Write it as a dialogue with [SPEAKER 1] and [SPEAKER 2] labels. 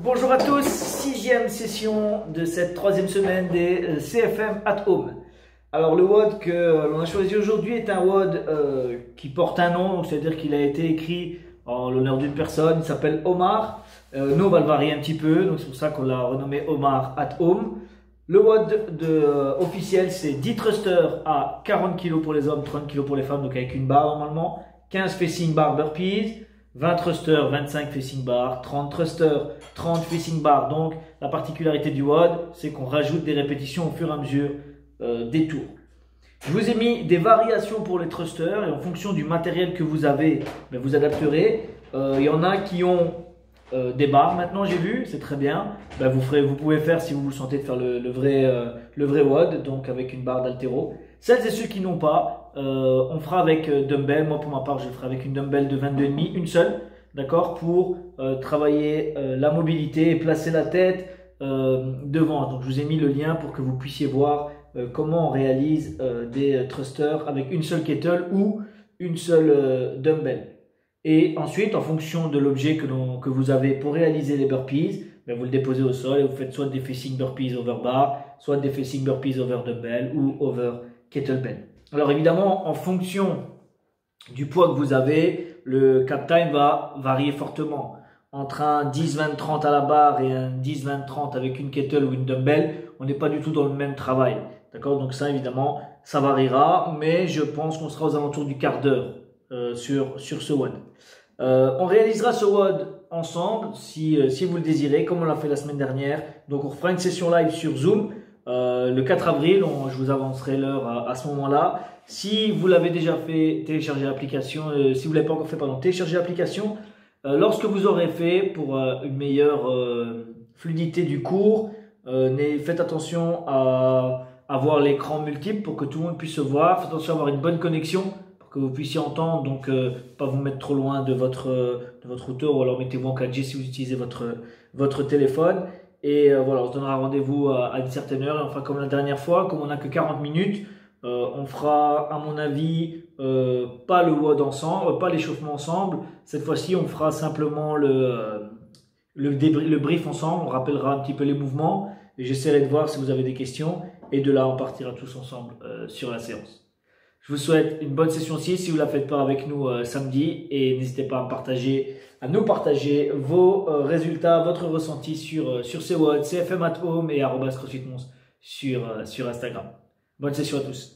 [SPEAKER 1] Bonjour à tous, sixième session de cette troisième semaine des CFM at Home. Alors le WOD que l'on a choisi aujourd'hui est un WOD qui porte un nom, c'est-à-dire qu'il a été écrit en l'honneur d'une personne, il s'appelle Omar. Nous on va le varier un petit peu, donc c'est pour ça qu'on l'a renommé Omar at Home. Le WOD officiel c'est 10 thrusters à 40 kg pour les hommes, 30 kg pour les femmes, donc avec une barre normalement, 15 facing bar burpees, 20 thrusters, 25 facing bar, 30 thrusters, 30 facing bar. Donc la particularité du WOD, c'est qu'on rajoute des répétitions au fur et à mesure des tours. Je vous ai mis des variations pour les thrusters et en fonction du matériel que vous avez, vous adapterez. Il y en a qui ont des barres maintenant, j'ai vu, c'est très bien. Vous pouvez faire, si vous vous sentez, de faire le vrai WOD, donc avec une barre d'haltéro. Celles et ceux qui n'ont pas, on fera avec dumbbell. Moi pour ma part je le ferai avec une dumbbell de 22,5, une seule, d'accord, pour travailler la mobilité et placer la tête devant. Donc je vous ai mis le lien pour que vous puissiez voir comment on réalise des thrusters avec une seule kettle ou une seule dumbbell. Et ensuite, en fonction de l'objet que vous avez pour réaliser les burpees, vous le déposez au sol et vous faites soit des facing burpees over bar, soit des facing burpees over dumbbell ou over kettlebell. Alors évidemment, en fonction du poids que vous avez, le cap time va varier fortement. Entre un 10-20-30 à la barre et un 10-20-30 avec une kettle ou une dumbbell, on n'est pas du tout dans le même travail. D'accord? Donc ça, évidemment, ça variera, mais je pense qu'on sera aux alentours du quart d'heure sur ce WOD. On réalisera ce WOD ensemble si vous le désirez, comme on l'a fait la semaine dernière. Donc on fera une session live sur Zoom le 4 avril, je vous avancerai l'heure à ce moment-là. Si vous l'avez déjà fait, téléchargez l'application. Si vous ne l'avez pas encore fait, téléchargez l'application. Lorsque vous aurez fait, pour une meilleure fluidité du cours, faites attention à avoir l'écran multiple pour que tout le monde puisse se voir. Faites attention à avoir une bonne connexion pour que vous puissiez entendre, donc pas vous mettre trop loin de votre routeur, ou alors mettez-vous en 4G si vous utilisez votre téléphone. Et voilà, on se donnera rendez-vous à une certaine heure. Et enfin, comme la dernière fois, comme on n'a que 40 minutes, on fera, à mon avis, pas le WOD ensemble, pas l'échauffement ensemble. Cette fois-ci, on fera simplement le brief ensemble. On rappellera un petit peu les mouvements. Et j'essaierai de voir si vous avez des questions. Et de là, on partira tous ensemble sur la séance. Je vous souhaite une bonne session 6 si vous ne la faites pas avec nous samedi. Et n'hésitez pas à nous partager vos résultats, votre ressenti sur ces WOD, CFM at Home et @CrossFitMons sur Instagram. Bonne session à tous.